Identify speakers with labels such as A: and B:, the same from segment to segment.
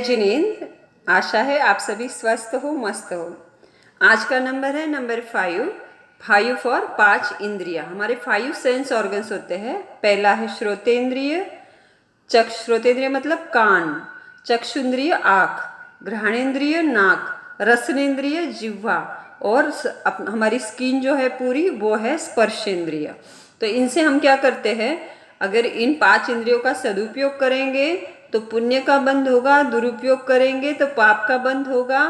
A: जिनींद, आशा है आप सभी स्वस्थ हो, मस्त हो। आज का नंबर है नंबर 5। 5 फॉर 5 इंद्रिया। हमारे 5 सेंस ऑर्गन्स होते हैं। पहला है श्रोतेंद्रिय। श्रोतेंद्रिय मतलब कान। चक्षुंद्रिय आँख। घ्राणेंद्रिय नाक। रसनेंद्रिय जिह्वा। और हमारी स्किन जो है पूरी वो है स्पर्शेंद्रिय। तो इनसे हम क्या करते हैं, अगर इन 5 इंद्रियों का सदुपयोग करेंगे तो पुण्य का बंध होगा, दुरुपयोग करेंगे तो पाप का बंध होगा।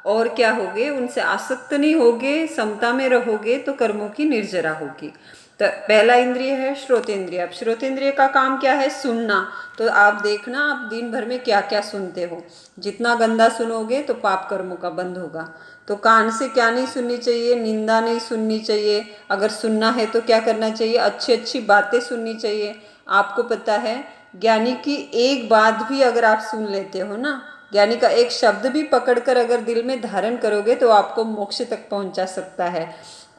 A: और क्या होगे, उनसे आसक्त नहीं होगे, समता में रहोगे तो कर्मों की निर्जरा होगी। तो पहला इंद्रिय है श्रोतेंद्रिय। अब श्रोतेंद्रिय का काम क्या है, सुनना। तो आप देखना आप दिन भर में क्या क्या सुनते हो। जितना गंदा सुनोगे तो पाप कर्मों का बंध होगा। तो कान से क्या नहीं सुननी चाहिए, निंदा नहीं सुननी चाहिए। अगर सुनना है तो क्या करना चाहिए, अच्छी अच्छी बातें सुननी चाहिए। आपको पता है ज्ञानी की एक बात भी अगर आप सुन लेते हो ना, ज्ञानी का एक शब्द भी पकड़कर अगर दिल में धारण करोगे तो आपको मोक्ष तक पहुंचा सकता है।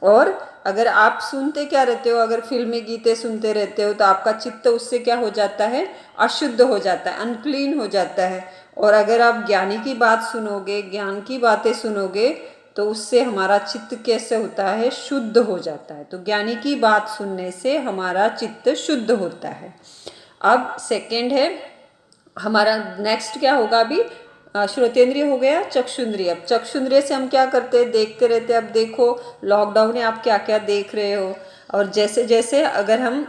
A: और अगर आप सुनते क्या रहते हो, अगर फिल्मी गीतें सुनते रहते हो तो आपका चित्त उससे क्या हो जाता है, अशुद्ध हो जाता है, अनक्लीन हो जाता है। और अगर आप ज्ञानी की बात सुनोगे, ज्ञान की बातें सुनोगे तो उससे हमारा चित्त कैसे होता है, शुद्ध हो जाता है। तो ज्ञानी की बात सुनने से हमारा चित्त शुद्ध होता है। अब सेकंड है हमारा, नेक्स्ट क्या होगा अभी, श्रोतेंद्रिय हो गया चक्षुंद्रिय। अब चक्षुंद्रिय से हम क्या करते हैं, देखते रहते हैं। अब देखो लॉकडाउन में आप क्या क्या देख रहे हो। और जैसे जैसे अगर हम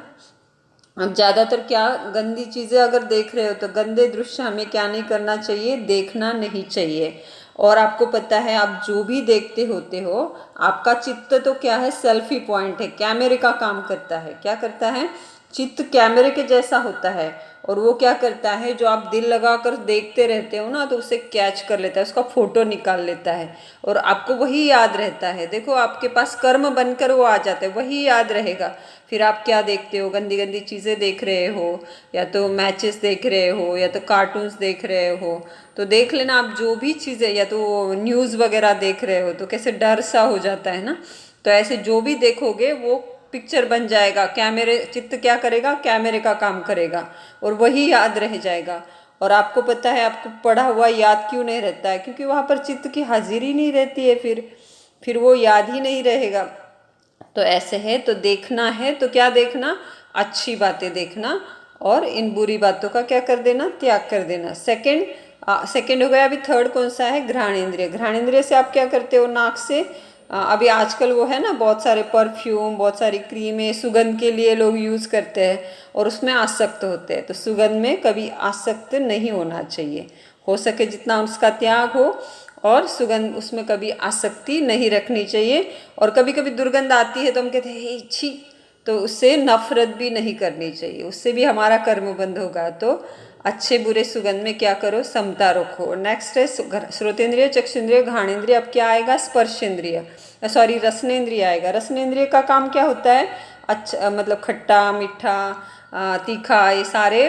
A: ज़्यादातर क्या गंदी चीज़ें अगर देख रहे हो तो गंदे दृश्य हमें क्या नहीं करना चाहिए, देखना नहीं चाहिए। और आपको पता है आप जो भी देखते होते हो, आपका चित्त तो क्या है, सेल्फी पॉइंट है, कैमरे का काम करता है। क्या करता है, चित्त कैमरे के जैसा होता है। और वो क्या करता है, जो आप दिल लगाकर देखते रहते हो ना तो उसे कैच कर लेता है, उसका फोटो निकाल लेता है और आपको वही याद रहता है। देखो आपके पास कर्म बनकर वो आ जाते हैं, वही याद रहेगा। फिर आप क्या देखते हो, गंदी गंदी चीज़ें देख रहे हो, या तो मैचेस देख रहे हो, या तो कार्टून्स देख रहे हो। तो देख लेना आप जो भी चीज़ें, या तो न्यूज़ वगैरह देख रहे हो तो कैसे डर सा हो जाता है ना। तो ऐसे जो भी देखोगे वो पिक्चर बन जाएगा। कैमरे, चित्त क्या करेगा, कैमरे का काम करेगा और वही याद रह जाएगा। और आपको पता है आपको पढ़ा हुआ याद क्यों नहीं रहता है, क्योंकि वहाँ पर चित्त की हाजिरी नहीं रहती है। फिर वो याद ही नहीं रहेगा। तो ऐसे है, तो देखना है तो क्या देखना, अच्छी बातें देखना और इन बुरी बातों का क्या कर देना, त्याग कर देना। सेकंड हो गया। अभी थर्ड कौन सा है, घ्राणेंद्रिय। घ्राणेंद्रिय से आप क्या करते हो, नाक से अभी आजकल वो है ना, बहुत सारे परफ्यूम, बहुत सारी क्रीमें सुगंध के लिए लोग यूज़ करते हैं और उसमें आसक्त होते हैं। तो सुगंध में कभी आसक्त नहीं होना चाहिए, हो सके जितना उसका त्याग हो। और सुगंध उसमें कभी आसक्ति नहीं रखनी चाहिए। और कभी कभी दुर्गंध आती है तो हम कहते हैं हे छी, तो उससे नफरत भी नहीं करनी चाहिए, उससे भी हमारा कर्म बंद होगा। तो अच्छे बुरे सुगंध में क्या करो, समता रखो। नेक्स्ट है श्रोतेंद्रिय, चक्षुंद्रिय, घ्राणेंद्रिय। अब क्या आएगा, स्पर्शेंद्रिय, सॉरी रसनेंद्रिय आएगा। रसनेंद्रिय का काम क्या होता है, अच्छा मतलब खट्टा मीठा तीखा, ये सारे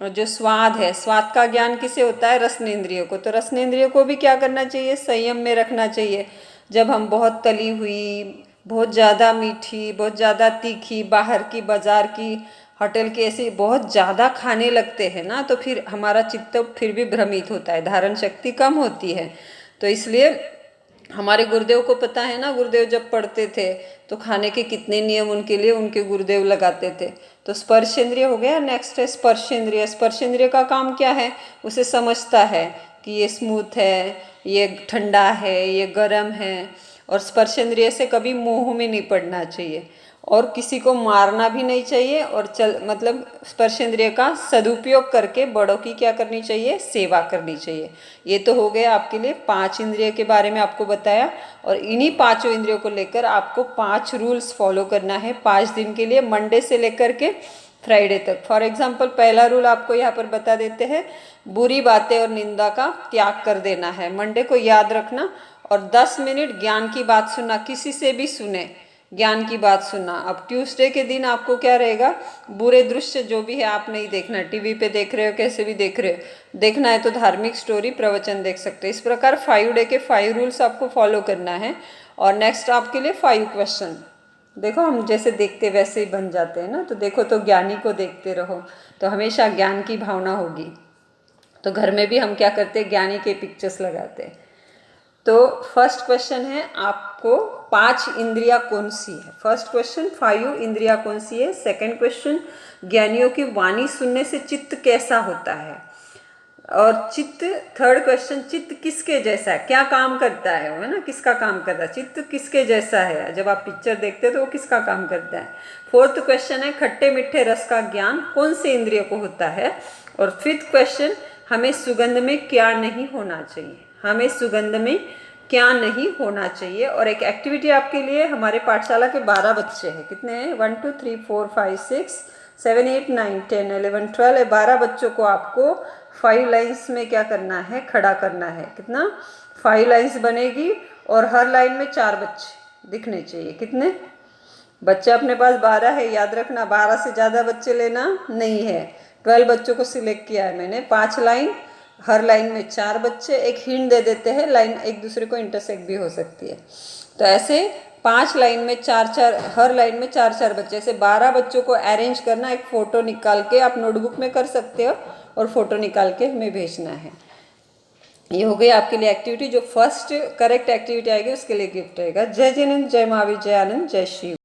A: जो स्वाद है, स्वाद का ज्ञान किसे होता है, रसनेंद्रिय को। तो रसनेंद्रिय को भी क्या करना चाहिए, संयम में रखना चाहिए। जब हम बहुत तली हुई, बहुत ज़्यादा मीठी, बहुत ज़्यादा तीखी, बाहर की, बाज़ार की, होटल की ऐसी बहुत ज़्यादा खाने लगते हैं ना, तो फिर हमारा चित्त फिर भी भ्रमित होता है, धारण शक्ति कम होती है। तो इसलिए हमारे गुरुदेव को पता है ना, गुरुदेव जब पढ़ते थे तो खाने के कितने नियम उनके लिए उनके गुरुदेव लगाते थे। तो स्पर्शेंद्रिय हो गया। नेक्स्ट है स्पर्शेंद्रिय। स्पर्शेंद्रिय का काम क्या है, उसे समझता है कि ये स्मूथ है, ये ठंडा है, ये गर्म है। और स्पर्शेंद्रिय से कभी मोह में नहीं पड़ना चाहिए और किसी को मारना भी नहीं चाहिए। और मतलब स्पर्शेंद्रिय का सदुपयोग करके बड़ों की क्या करनी चाहिए, सेवा करनी चाहिए। ये तो हो गया आपके लिए 5 इंद्रिय के बारे में आपको बताया। और इन्हीं 5 इंद्रियों को लेकर आपको 5 रूल्स फॉलो करना है 5 दिन के लिए, मंडे से लेकर के फ्राइडे तक। फॉर एग्जाम्पल पहला रूल आपको यहाँ पर बता देते हैं, बुरी बातें और निंदा का त्याग कर देना है, मंडे को याद रखना। और 10 मिनट ज्ञान की बात सुनना, किसी से भी सुने, ज्ञान की बात सुनना। अब ट्यूसडे के दिन आपको क्या रहेगा, बुरे दृश्य जो भी है आप नहीं देखना, टीवी पे देख रहे हो, कैसे भी देख रहे हो, देखना है तो धार्मिक स्टोरी, प्रवचन देख सकते हो। इस प्रकार 5 डे के 5 रूल्स आपको फॉलो करना है। और नेक्स्ट आपके लिए 5 क्वेश्चन। देखो हम जैसे देखते वैसे ही बन जाते हैं ना, तो देखो तो ज्ञानी को देखते रहो तो हमेशा ज्ञान की भावना होगी। तो घर में भी हम क्या करते हैं, ज्ञानी के पिक्चर्स लगाते हैं। तो फर्स्ट क्वेश्चन है आपको, 5 इंद्रियां कौन सी है। फर्स्ट क्वेश्चन 5 इंद्रियां कौन सी है। सेकंड क्वेश्चन, ज्ञानियों की वाणी सुनने से चित्त कैसा होता है। और चित्त, थर्ड क्वेश्चन, चित्त किसके जैसा है, क्या काम करता है ना, किसका काम करता है, चित्त किसके जैसा है, जब आप पिक्चर देखते हो तो वो किसका काम करता है। फोर्थ क्वेश्चन है, खट्टे मीठे रस का ज्ञान कौन से इंद्रिय को होता है। और फिफ्थ क्वेश्चन, हमें सुगंध में क्या नहीं होना चाहिए, हमें सुगंध में क्या नहीं होना चाहिए। और एक एक्टिविटी आपके लिए, हमारे पाठशाला के 12 बच्चे हैं, कितने हैं, 1 2 3 4 5 6 7 8 9 10 11 12 है। 12 बच्चों को आपको 5 लाइन्स में क्या करना है, खड़ा करना है। कितना, 5 लाइन्स बनेगी और हर लाइन में 4 बच्चे दिखने चाहिए। कितने बच्चे अपने पास, 12 है, याद रखना 12 से ज़्यादा बच्चे लेना नहीं है। 12 बच्चों को सिलेक्ट किया है मैंने। 5 लाइन, हर लाइन में 4 बच्चे। एक हिंट दे देते हैं, लाइन एक दूसरे को इंटरसेक्ट भी हो सकती है। तो ऐसे 5 लाइन में 4-4, हर लाइन में 4-4 बच्चे, ऐसे 12 बच्चों को अरेंज करना। एक फ़ोटो निकाल के आप नोटबुक में कर सकते हो और फ़ोटो निकाल के हमें भेजना है। ये हो गई आपके लिए एक्टिविटी। जो फर्स्ट करेक्ट एक्टिविटी आएगी उसके लिए गिफ्ट रहेगा। जय जिनेंद्र, जय महावीर, जय आनंद, जय शिव।